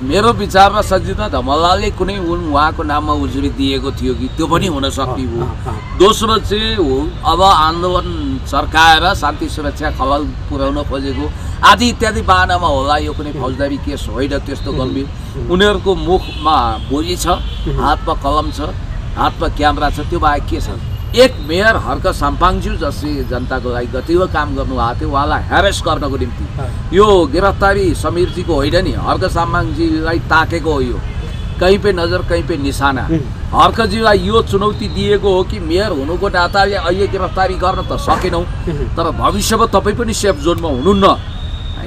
मेरो विचारमा सजिता धमलालले कुनै उहाँको नाममा उजुरी दिएको थियो कि त्यो पनि हुन सक्ने हो। दोस्रो चाहिँ अब आन्दोलन सर्काएर शान्ति सुरक्षा खलल पुर्याउन खोजेको आदि इत्यादि बाहनामा होला यो कुनै फौजदारी केस होइन त्यस्तो गम्भीर। उनीहरूको मुखमा बोली छ, हातमा कलम छ, हातमा क्यामेरा छ, त्यो बाहेक के छ? एक मेयर हर्क साम्पाङज्यू जसले जनताको लागि गतिलो काम गर्नुभएको थियो उहाँलाई ह्यारेस गर्नको निम्ति यो गिरफ्तारी समीरजीको होइन नि, हर्क साम्पाङजीलाई ताकेको हो। यो कहीँ पे नजर कहीँ पे निशाना। हर्कजीलाई यो चुनौती दिएको हो कि मेयर हुनुको नाताले अहिले गिरफ्तारी गर्न त सकेनौँ, तर भविष्यमा तपाईँ पनि सेफ जोनमा हुनुहुन्न,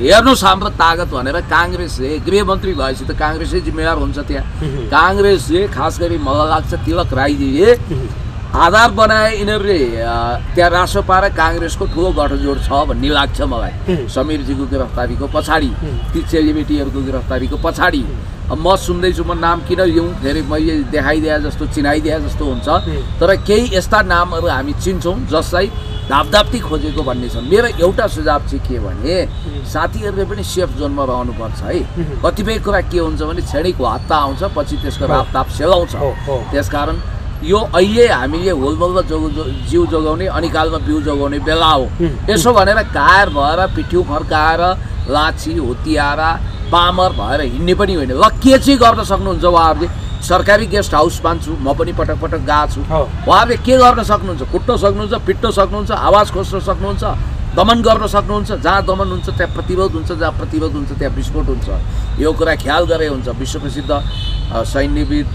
हेर्नुहोस् हाम्रो तागत भनेर काङ्ग्रेसले गृहमन्त्री भएपछि त काङ्ग्रेसै जिम्मेवार हुन्छ। त्यहाँ काङ्ग्रेसले खास गरी मलाई लाग्छ तिलक राईजीले आधार बनाए यिनीहरूले त्यहाँ रासोपा र काङ्ग्रेसको ठुलो गठजोड छ भन्ने लाग्छ मलाई। समीरजीको गिरफ्तारीको पछाडि, ती चेलीबेटीहरूको गिरफ्तारीको पछाडि म सुन्दैछु, म नाम किन लिउँ, फेरि मैले देखाइदिए जस्तो चिनाइदिए जस्तो हुन्छ, तर केही यस्ता नामहरू हामी चिन्छौँ जसलाई धापधाप्ती खोजेको भन्ने छ। मेरो एउटा सुझाव चाहिँ के भने साथीहरूले पनि सेफ जोनमा रहनुपर्छ है। कतिपय कुरा के हुन्छ भने छेडीको हत्ता आउँछ पछि त्यसको रापताप सेलाउँछ। त्यसकारण यो अहिले हामीले होलबल्ब जिउ जोगाउने अनिकालमा बिउ जोगाउने बेला हो। यसो भनेर कायर भएर पिठ्यु फर्काएर लाछी हुत्तिएर पामर भएर हिँड्ने पनि होइन। ल के चाहिँ गर्न सक्नुहुन्छ उहाँहरूले? सरकारी गेस्ट हाउस मान्छु, म पनि पटक पटक गएको छु। उहाँहरूले के गर्न सक्नुहुन्छ? कुट्न सक्नुहुन्छ, पिट्न सक्नुहुन्छ, आवाज खोज्न सक्नुहुन्छ, दमन गर्न सक्नुहुन्छ। जहाँ दमन हुन्छ त्यहाँ प्रतिरोध हुन्छ, जहाँ प्रतिरोध हुन्छ त्यहाँ विस्फोट हुन्छ। यो कुरा ख्याल गरे हुन्छ। विश्व प्रसिद्ध सैन्यविद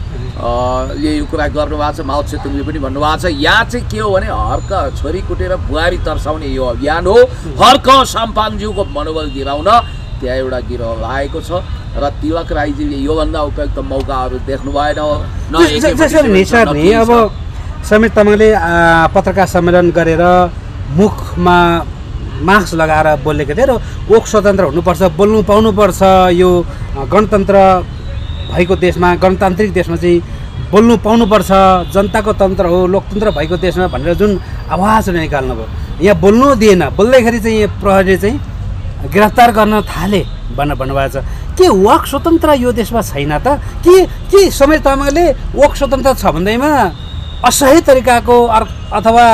यो कुरा गर्नुभएको छ, माओ त्से-तुङले पनि भन्नुभएको छ। यहाँ चाहिँ के हो भने हर्क छोरी कुटेर बुहारी तर्साउने यो अभियान हो। हर्क साम्पाङज्यूको मनोबल गिराउन त्यहाँ एउटा गिरोह लागेको छ र तिलक राईजीले योभन्दा उपयुक्त मौकाहरू देख्नु भएन। अब समीर तामाङले पत्रकार सम्मेलन गरेर मुखमा मास्क लगाएर बोलेको थियो र वोक स्वतन्त्र हुनुपर्छ, बोल्नु पाउनुपर्छ, यो गणतन्त्र भएको देशमा, गणतान्त्रिक देशमा चाहिँ बोल्नु पाउनुपर्छ, जनताको तन्त्र हो, लोकतन्त्र भएको देशमा भनेर जुन आवाज निकाल्नु भयो, यहाँ बोल्नु दिएन। बोल्दैखेरि चाहिँ प्रहरीले चाहिँ गिरफ्तार गर्न थाले भन्नुभएको छ। के वाक स्वतन्त्र यो देशमा छैन त? के समीर तामाङले वाक स्वतन्त्र छ भन्दैमा असही तरिकाको अथवा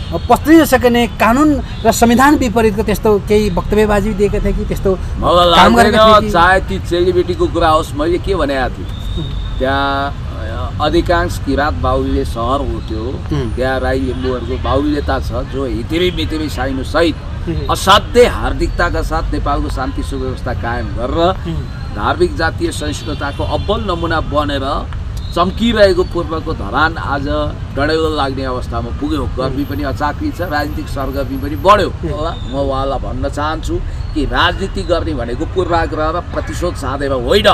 पस्टिन सकिने कानुन र संविधान विपरीतको त्यस्तो केही वक्तव्यबाजी दिएका थिए कि त्यस्तो काम गरेका थिए? चाहे ती चेलीबेटीको कुरा होस्, मैले के भनेको थिएँ, त्यहाँ अधिकांश किराँत बाहुल्य सहर हो त्यो। त्यहाँ राई लिम्बूहरूको बाहुल्यता छ जो हितिरी मितिरी साइनो सहित असाध्य हार्दिकताका साथ नेपालको शान्ति सुव्यवस्था कायम गरेर धार्मिक जातीय सहिष्णुताको अब्बल नमुना बनेर चम्किरहेको पूर्वको धरान आज डढेलो लाग्ने अवस्थामा पुग्यो। गर्मी पनि अचाक्री छ, राजनीतिक सरगर्मी पनि बढ्यो। म उहाँलाई भन्न चाहन्छु कि राजनीति गर्ने भनेको पूर्वाग्रह र प्रतिशोध साधेर होइन।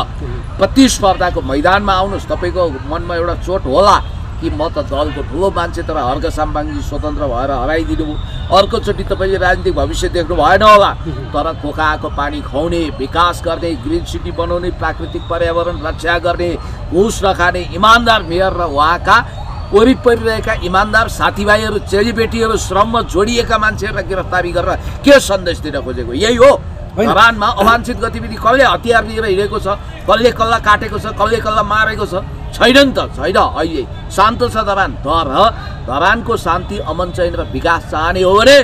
प्रतिस्पर्धाको मैदानमा आउनुहोस्। तपाईँको मनमा एउटा चोट होला कि म त दलको ठुलो मान्छे तर हर्क साम्पाङजी स्वतन्त्र भएर हराइदिनु। अर्कोचोटि तपाईँले राजनीतिक भविष्य देख्नु भएन होला, तर खोकाको पानी खुवाउने, विकास गर्ने, ग्रिन सिटी बनाउने, प्राकृतिक पर्यावरण रक्षा गर्ने, घुस नखाने इमान्दार मेयर र उहाँका वरिपरि रहेका इमान्दार साथीभाइहरू, चेलीबेटीहरू, श्रममा जोडिएका मान्छेहरूलाई गिरफ्तारी गरेर के सन्देश दिन खोजेको? यही हो। धरानमा अवाञ्छित गतिविधि कसले हतियार लिएर हिँडेको छ, कसले कसलाई काटेको छ, कसले कसलाई मारेको छ? छैन नि त, छैन। अहिले शान्त छ धरान। तर धरानको शान्ति, अमन चयन र विकास चाहने हो भने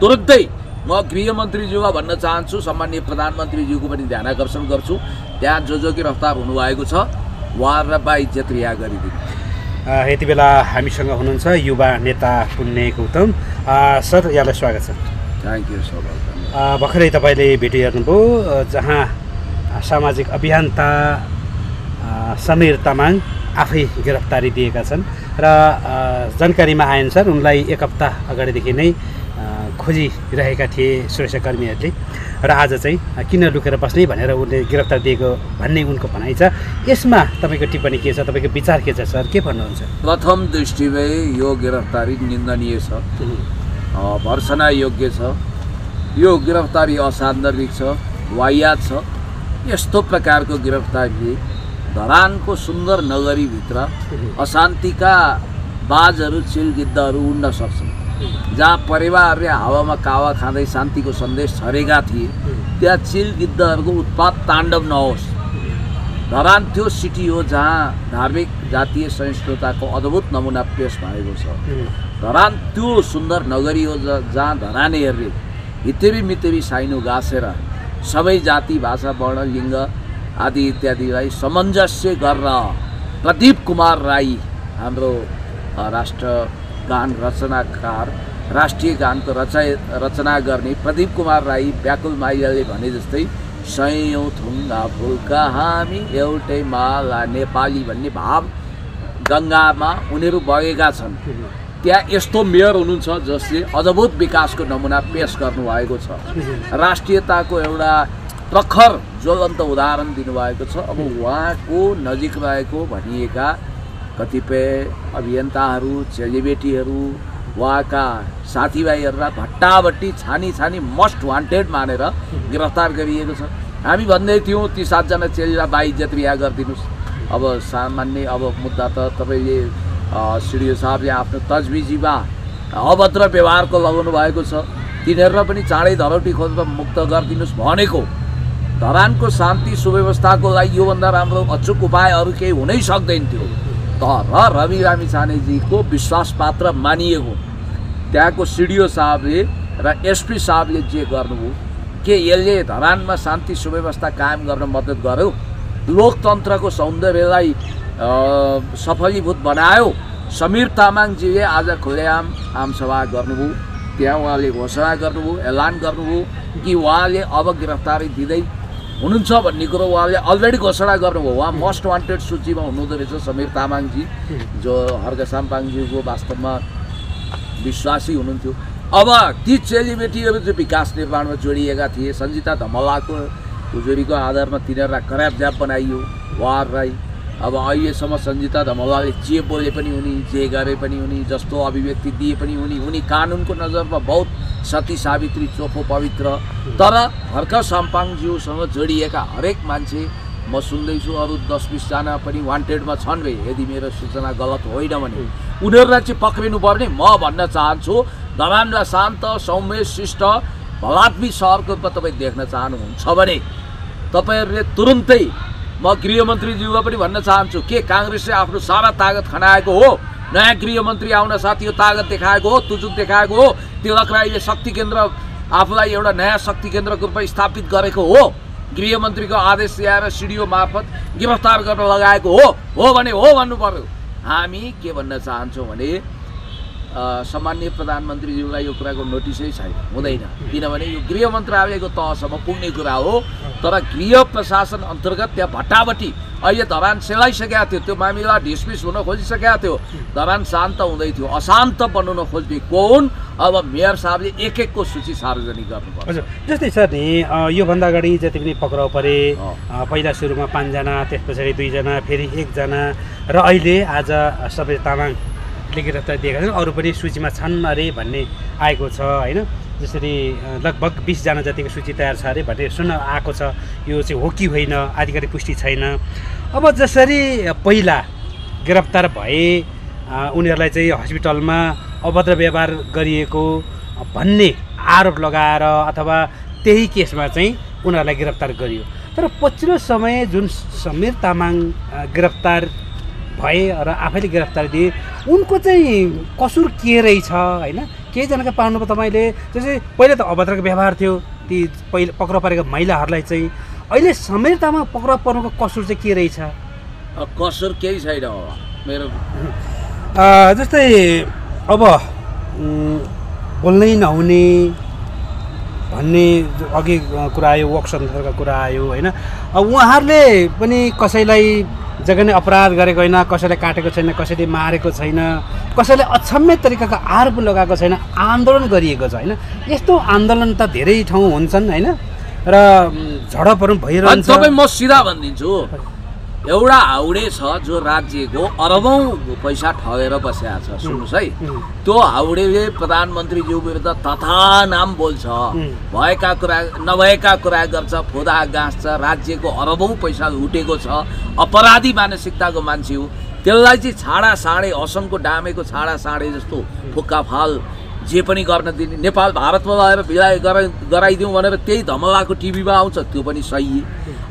तुरुन्तै म गृहमन्त्रीज्यूलाई भन्न चाहन्छु, सम्माननीय प्रधानमन्त्रीज्यूको पनि ध्यान आकर्षण गर्छु, त्यहाँ जो गिरफ्तार हुनुभएको छ उहाँहरूलाई बाइज्जत रिहा गरिदिनु। यति बेला हामीसँग हुनुहुन्छ युवा नेता पुण्य गौतम सर, यहाँलाई स्वागत छ। Thank you sir. भर्खरै तपाईँले भिडियो हेर्नुभयो जहाँ सामाजिक अभियन्ता समीर तामाङ आफै गिरफ्तारी दिएका छन् र जानकारीमा आएअनुसार उनलाई एक हप्ता अगाडिदेखि नै खोजिरहेका थिए सुरक्षाकर्मीहरूले र आज चाहिँ किन लुकेर बस्ने भनेर उनले गिरफ्तार दिएको भन्ने उनको भनाइ छ। यसमा तपाईँको टिप्पणी के छ, तपाईँको विचार के छ सर, के भन्नुहुन्छ? प्रथम दृष्टिमै यो गिरफ्तारी निन्दनीय छ, भर्सना योग्य छ। यो गिरफ्तारी असान्दर्भिक छ, वाहियात छ। यस्तो प्रकारको गिरफ्तारीले धरानको सुन्दर नगरीभित्र अशान्तिका बाजहरू, चिलगिद्धहरू उड्न सक्छन्। जहाँ परिवारहरूले हावामा कावा खाँदै शान्तिको सन्देश छरेका थिए त्यहाँ चिलगिद्धहरूको उत्पात ताण्डव नहोस्। धरान त्यो सिटी हो जहाँ धार्मिक जातीय सहिष्णुताको अद्भुत नमुना पेश भएको छ। धरान त्यो सुन्दर नगरी हो जहाँ धरानेहरूले हितेबी मितेबी साइनो गाँसेर सबै जाति भाषा वर्ण लिङ्ग आदि इत्यादिलाई सामञ्जस्य गरेर प्रदीप कुमार राई हाम्रो राष्ट्रगान रचनाकार राष्ट्रिय गानको रचना गर्ने प्रदीप कुमार राई व्याकुल माइयाले भने जस्तै सयौँ थुङ्गा फुलका हामी एउटै माला नेपाली भन्ने भाव गङ्गामा उनीहरू बगेका छन्। त्यहाँ यस्तो मेयर हुनुहुन्छ जसले अद्भुत विकासको नमुना पेश गर्नुभएको छ, राष्ट्रियताको एउटा प्रखर ज्वलन्त उदाहरण दिनुभएको छ। अब उहाँको नजिक रहेको भनिएका कतिपय अभियन्ताहरू चेलीबेटीहरू उहाँका साथीभाइहरूलाई भट्टाभट्टी छानी मस्ट वान्टेड मानेर गिरफ्तार गरिएको छ। हामी भन्दै थियौँ ती 7 जना चेलीलाई बाइज्जत रिहा गरिदिनुहोस्। अब सामान्य अब मुद्दा त तपाईँले सिडिओ साहबले आफ्नो तजविजीमा अभद्र व्यवहारको लगाउनु भएको छ, तिनीहरूलाई पनि चाँडै धरौटी खोजेर मुक्त गरिदिनुहोस् भनेको। धरानको शान्ति सुव्यवस्थाको लागि योभन्दा राम्रो अचुक उपाय अरू केही हुनै सक्दैन थियो। तर रवि लामिछानेजीको विश्वासपात्र मानिएको त्यहाँको सिडिओ साहबले र एसपी साहबले जे गर्नुभयो के यसले धरानमा शान्ति सुव्यवस्था कायम गर्न मद्दत गर्यो, लोकतन्त्रको सौन्दर्यलाई सफलीभूत बनायो। समीर तामाङजीले आज खुलेआम आमसभा गर्नुभयो, त्यहाँ उहाँले घोषणा गर्नुभयो, एलान गर्नुभयो कि उहाँले अब गिरफ्तारी दिँदै हुनुहुन्छ भन्ने कुरो उहाँले अलरेडी घोषणा गर्नुभयो। उहाँ मोस्ट वान्टेड सूचीमा हुनुहुँदो रहेछ समीर तामाङजी, जो हर्क साम्पाङजीको वास्तवमा विश्वासी हुनुहुन्थ्यो। अब ती चेलीबेटीहरू जो विकास निर्माणमा जोडिएका थिए, सञ्जिता धमलाको उजुरीको आधारमा तिनीहरूलाई करापजाप बनाइयो उहाँहरूलाई। अब अहिलेसम्म सञ्जिता धमलाले जे बोले पनि हुने, जे गरे पनि हुने, जस्तो अभिव्यक्ति दिए पनि हुने, उनी कानुनको नजरमा बहुत सती सावित्री चोखो पवित्र। तर हर्क साम्पाङज्यूसँग जोडिएका हरेक मान्छे म सुन्दैछु अरू 10-20 जना पनि वान्टेडमा छन् रे, यदि मेरो सूचना गलत होइन भने उनीहरूलाई चाहिँ पक्रिनुपर्ने म भन्न चाहन्छु। धरानलाई शान्त सौम्य शिष्ट भलात्मी सहरको रूपमा तपाईँ देख्न चाहनुहुन्छ भने तपाईँहरूले तुरुन्तै, म गृहमन्त्रीज्यूलाई पनि भन्न चाहन्छु, के काङ्ग्रेसले आफ्नो सारा तागत खनाएको हो? नयाँ गृहमन्त्री आउन साथ यो तागत देखाएको हो, तुजुक देखाएको हो? तिलक राईले शक्ति केन्द्र आफूलाई एउटा नयाँ शक्ति केन्द्रको रूपमा स्थापित गरेको हो? गृहमन्त्रीको आदेश ल्याएर सिडिओ मार्फत गिरफ्तार गर्न लगाएको हो भने हो भन्नु पर्यो। हामी के भन्न चाहन्छौँ भने सामान्य प्रधानमन्त्रीज्यूलाई यो कुराको नोटिसै छैन, हुँदैन, किनभने यो गृह मन्त्रालयको तहसम्म पुग्ने कुरा हो। तर गृह प्रशासन अन्तर्गत त्यहाँ भट्टाभट्टी अहिले धरान सेलाइसकेका थियो, त्यो मामिला ढिसमिस हुन खोजिसकेका थियो, धरान शान्त हुँदै थियो, अशान्त बन्नु खोज्ने को हुन्? अब मेयर साहबले एक एकको सूची सार्वजनिक गर्नुपर्छ। हजुर, जस्तै सर नि योभन्दा अगाडि जति पनि पक्राउ परे, पहिला सुरुमा 5 जना, त्यस पछाडि 2 जना, फेरि 1 जना, र अहिले आज सबै तामाङले गिरफ्तार दिएका छन्, अरू पनि सूचीमा छन् अरे भन्ने आएको छ होइन। जसरी लगभग 20 जना जतिको सूची तयार छ अरे भन्ने सुन्न आएको छ। यो चाहिँ हो कि होइन आधिकारिक पुष्टि छैन। अब जसरी पहिला गिरफ्तार भए उनीहरूलाई चाहिँ हस्पिटलमा अभद्र व्यवहार गरिएको भन्ने आरोप लगाएर अथवा त्यही केसमा चाहिँ उनीहरूलाई गिरफ्तार गरियो, तर पछिल्लो समय जुन समीर तामाङ गिरफ्तार भए र आफैले गिरफ्तार दिए, उनको चाहिँ कसुर के रहेछ होइन? केही जनाका पाउनुभयो तपाईँले, जस्तै पहिला त अभद्रको व्यवहार थियो ती पहिले पक्राउ परेका महिलाहरूलाई चाहिँ, अहिले समीर तामाङ पक्राउ पर्नुको कसुर चाहिँ के रहेछ? कसुर केही छैन मेरो। जस्तै अब बोल्नै नहुने भन्ने अघि कुरा आयो, वाक स्वतन्त्रका कुरा आयो होइन। अब उहाँहरूले पनि कसैलाई जगन्य अपराध गरेको होइन, कसैले काटेको छैन, कसैले मारेको छैन, कसैले अक्षम्य तरिकाको आरोप लगाएको छैन, आन्दोलन गरिएको छ होइन। यस्तो आन्दोलन त धेरै ठाउँ हुन्छन् होइन, र झडपहरू भइरहन्छ। तपाईँ म सिधा भनिदिन्छु, एउटा हाउडे छ जो राज्यको अरबौँ पैसा ठगेर बसेको छ, सुन्नुहोस् है, त्यो हाउडेले प्रधानमन्त्रीज्यू विरुद्ध तथा नाम बोल्छ, भएका कुरा नभएका कुरा गर्छ, फोदा गाँस्छ, राज्यको अरबौँ पैसा लुटेको छ, अपराधी मानसिकताको मान्छे हो। त्यसलाई चाहिँ छाडा साँडे, असमको डामेको छाडा साँडे जस्तो फुक्का फाल जे पनि गर्न दिने, नेपाल भारतमा लगेर विलय गराइदिउँ भनेर त्यही धमलाको टिभीमा आउँछ, त्यो पनि सही।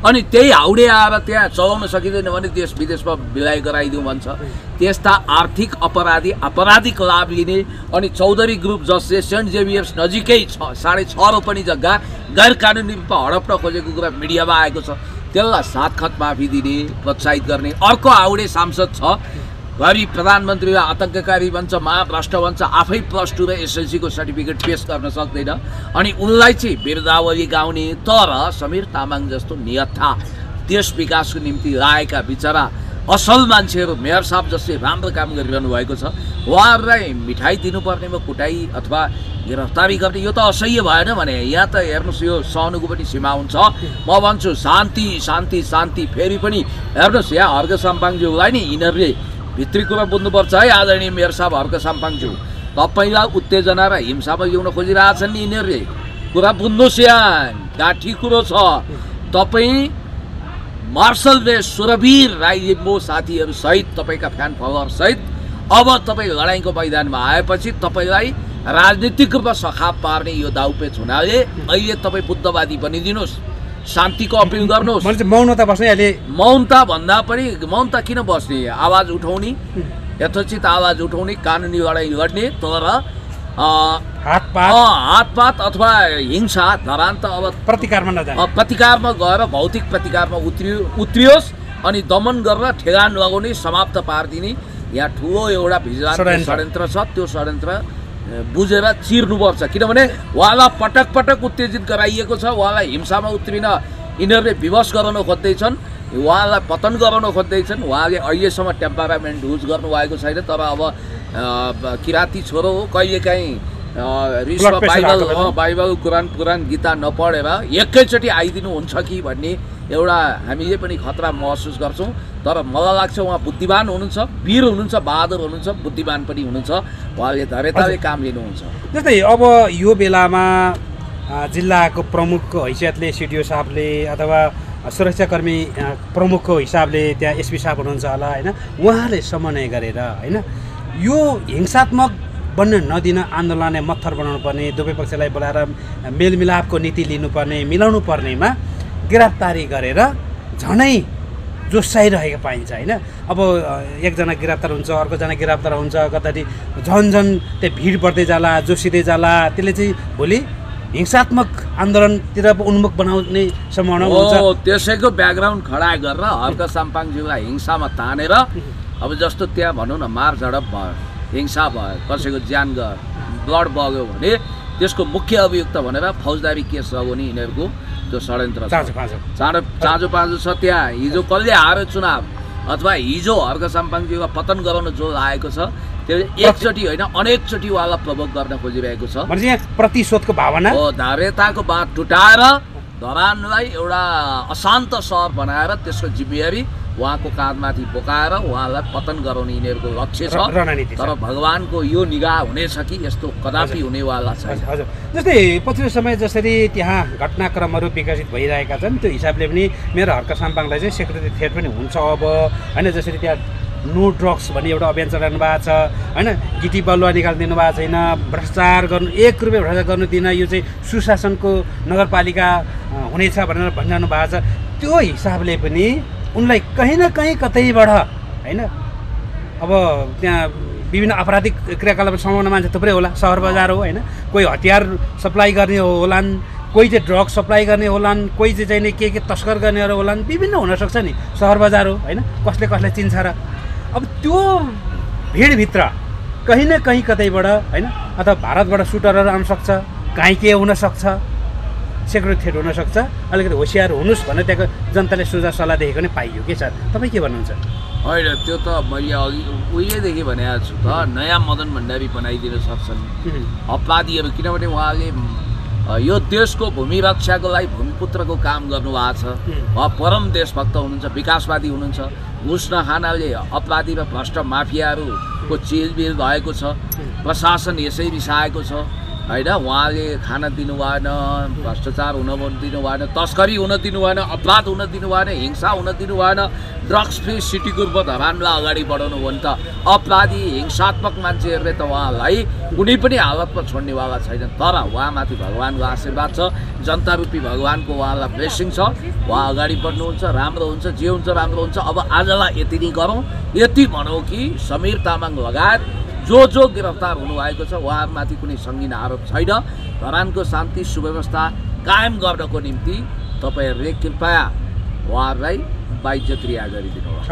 अनि त्यही हाउडे आएर त्यहाँ चलाउन सकिँदैन भने देश विदेशमा विलय गराइदिउँ भन्छ। त्यस्ता आर्थिक अपराधी, आपराधिक लाभ लिने अनि चौधरी ग्रुप जसले सेन्ट जेभियर्स नजिकै 6.5 रोपनी जग्गा गैर कानुनी रूपमा हडप्न खोजेको कुरा मिडियामा आएको छ, त्यसलाई 7 खत माफी दिने, प्रोत्साहित गर्ने। अर्को हाउडे सांसद छ, गरी प्रधानमन्त्रीलाई आतङ्ककारी भन्छ, महाभ्रष्ट भन्छ, आफै +2 र SLC को सर्टिफिकेट पेश गर्न सक्दैन अनि उनलाई चाहिँ बिरदावली गाउने। तर समीर तामाङ जस्तो नियत्था देश विकासको निम्ति लागेका बिचरा असल मान्छेहरू, मेयर साहब जसले राम्रो काम गरिरहनु भएको छ, उहाँहरूलाई मिठाई दिनुपर्नेमा कुटाई अथवा गिरफ्तारी गर्ने, यो त असह्य भएन भने? यहाँ त हेर्नुहोस्, यो सहनुको पनि सीमा हुन्छ। म भन्छु शान्ति शान्ति शान्ति। फेरि पनि हेर्नुहोस्, यहाँ हर्क साम्पाङज्यूलाई नि यिनीहरूले भित्री कुरा बुझ्नुपर्छ है। आदरणीय मेयर साहब हर्क साम्पाङज्यू, तपाईँलाई उत्तेजना र हिंसामा ल्याउन खोजिरहेछन् नि यिनीहरूले, कुरा बुझ्नुहोस्। यहाँ गाठी कुरो छ, तपाईँ मार्शल रेस सुरवीर राई लिम्बू साथीहरू सहित, तपाईँका फ्यान फलोअर सहित अब तपाईँ लडाइँको मैदानमा आएपछि तपाईँलाई राजनीतिक रूपमा सखाप पार्ने यो दाउपेच हुनाले अहिले तपाईँ बुद्धवादी बनिदिनुहोस्, शान्तिको अपिल गर्नुहोस्। मौनता बस्ने, अहिले मौनता भन्दा पनि मौनता किन बस्ने? आवाज उठाउने, यथोचित आवाज उठाउने, कानुनी लडाइँ लड्ने। तर हातपात अथवा हिंसा धरान त अब प्रतिकारमा नजाने, प्रतिकारमा गएर भौतिक प्रतिकारमा उत्रियोस् अनि दमन गरेर ठेगान लगाउने, समाप्त पारिदिने। यहाँ ठुलो एउटा भिजिलेन्स षड्यन्त्र छ, त्यो षड्यन्त्र बुझेर चिर्नुपर्छ। किनभने उहाँलाई पटक पटक उत्तेजित गराइएको छ, उहाँलाई हिंसामा उत्रिन यिनीहरूले विवश गराउन खोज्दैछन्, उहाँलाई पतन गराउन खोज्दैछन्। उहाँले अहिलेसम्म टेम्परामेन्ट युज गर्नुभएको छैन, तर अब किराँती छोरो हो, कहिलेकाहीँ बाइबल कुरान गीता नपढेर एकैचोटि आइदिनुहुन्छ कि भन्ने एउटा हामीले पनि खतरा महसुस गर्छौँ। तर मलाई लाग्छ उहाँ बुद्धिमान हुनुहुन्छ, वीर हुनुहुन्छ, बहादुर हुनुहुन्छ, बुद्धिमान पनि हुनुहुन्छ, उहाँले धैर्यताले काम लिनुहुन्छ। जस्तै अब यो बेलामा जिल्लाको प्रमुखको हैसियतले सिडिओ साहबले अथवा सुरक्षाकर्मी प्रमुखको हिसाबले त्यहाँ एसपी साहब हुनुहुन्छ होला होइन, उहाँले समन्वय गरेर होइन यो हिंसात्मक बन्न नदिन आन्दोलनलाई मत्थर बनाउनु पर्ने, दुवै पक्षलाई बोलाएर मेलमिलापको नीति लिनुपर्ने, मिलाउनु पर्नेमा गिरफ्तारी गरेर झनै जोसाइरहेको पाइन्छ होइन। अब एकजना गिरफ्तार हुन्छ, अर्कोजना गिरफ्तार हुन्छ, कतै झन् त्यो भिड बढ्दै जाला, जोसिँदै जाला, त्यसले चाहिँ भोलि हिंसात्मक आन्दोलनतिर उन्मुख बनाउने सम्भावना हुन्छ। त्यसैको ब्याकग्राउन्ड खडा गरेर हर्क साम्पाङज्यूलाई हिंसामा तानेर अब जस्तो त्यहाँ भनौँ न मार झडप भयो, हिंसा भयो, कसैको ज्यान गयो, ब्लड बग्यो भने त्यसको मुख्य अभियुक्त भनेर फौजदारी केस लगाउने यिनीहरूको त्यो षड्यन्त्र चाँजो पाँजो छ। त्यहाँ हिजो कसले हार्यो चुनाव अथवा हिजो हर्क साम्पाङज्यूलाई पतन गराउन जो लागेको छ, त्यो एकचोटि होइन अनेकचोटि उहाँलाई प्रभोग गर्न खोजिरहेको छ। प्रतिशोधको भावना हो, धार्यताको बाँध टुटाएर धरानलाई एउटा अशान्त सहर बनाएर त्यसको जिम्मेवारी उहाँको काँधमाथि बोकाएर उहाँलाई पतन गराउने यिनीहरूको लक्ष्य छ। तर भगवानको यो निगाह हुनेछ कि यस्तो कदापि हुनेवाला छैन। हजुर, जस्तै पछिल्लो समय जसरी त्यहाँ घटनाक्रमहरू विकसित भइरहेका छन् त्यो हिसाबले पनि मेरो हर्क साम्पाङलाई चाहिँ सेक्युरिटी थ्रेट पनि हुन्छ अब होइन। जसरी त्यहाँ नो ड्रग्स भन्ने एउटा अभियान चलाउनु भएको छ होइन, गिटी बलुवा निकालिदिनु भएको छैन, भ्रष्टाचार गर्नु 1 रुपियाँ भ्रष्टाचार गर्नु दिन, यो चाहिँ सुशासनको नगरपालिका हुनेछ भनेर भनिरहनु भएको छ। त्यो हिसाबले पनि उनलाई कहीँ न कहीँ कतैबाट होइन अब त्यहाँ विभिन्न आपराधिक क्रियाकलाप समाउने मान्छे थुप्रै होला, सहर बजार हो होइन, कोही हतियार सप्लाई गर्ने होलान्, कोही चाहिँ ड्रग सप्लाई गर्ने होलान्, कोही चाहिँ के तस्कर गर्नेहरू होलान्, विभिन्न हुनसक्छ नि, सहर बजार हो होइन, कसले कसलाई चिन्छ र अब त्यो भिडभित्र कहीँ न कहीँ कतैबाट होइन अथवा भारतबाट सुटरहरू आउन सक्छ, काहीँ के हुनसक्छ, सेक्युरिटी थ्रेट हुनसक्छ। अलिकति होसियार हुनुहोस् भनेर त्यहाँको जनताले सुझाव सल्लाह देखेको नै पाइयो कि सर, तपाईँ के भन्नुहुन्छ? होइन, त्यो त मैले अघि उहिलेदेखि भनेको छु त, नयाँ मदन भण्डारी बनाइदिन सक्छन् अपराधीहरू। किनभने उहाँले यो देशको भूमि रक्षाको लागि भूमिपुत्रको काम गर्नुभएको छ, उहाँ परम देशभक्त हुनुहुन्छ, विकासवादी हुनुहुन्छ। घुस नखानाले अपराधी र भ्रष्ट माफियाहरूको चिलबिल भएको छ, प्रशासन यसै रिसाएको छ। होइन उहाँले खान दिनु भएन, भ्रष्टाचार हुन दिनु भएन, तस्करी हुन दिनु भएन, अपराध हुन दिनु भएन, हिंसा हुन दिनु भएन, ड्रग्स फ्री सिटीको रूपमा धरानलाई अगाडि बढाउनु भयो भने त अपराधी हिंसात्मक मान्छेहरूले त उहाँलाई कुनै पनि हालतमा छोड्नेवाला छैन। तर उहाँमाथि भगवान्को आशीर्वाद छ, जनता रूपी भगवान्को उहाँलाई ब्लेसिङ छ, उहाँ अगाडि बढ्नुहुन्छ, राम्रो हुन्छ, जे हुन्छ राम्रो हुन्छ। अब आजलाई यति नै गरौँ, यति भनौँ कि समीर तामाङ लगायत जो गिरफ्तार हुनुभएको छ उहाँमाथि कुनै सङ्गीन आरोप छैन। धरानको शान्ति सुव्यवस्था कायम गर्नको निम्ति तपाईँहरूले कृपया उहाँहरूलाई बाइज्जत रिहा गरिदिनुहोस्।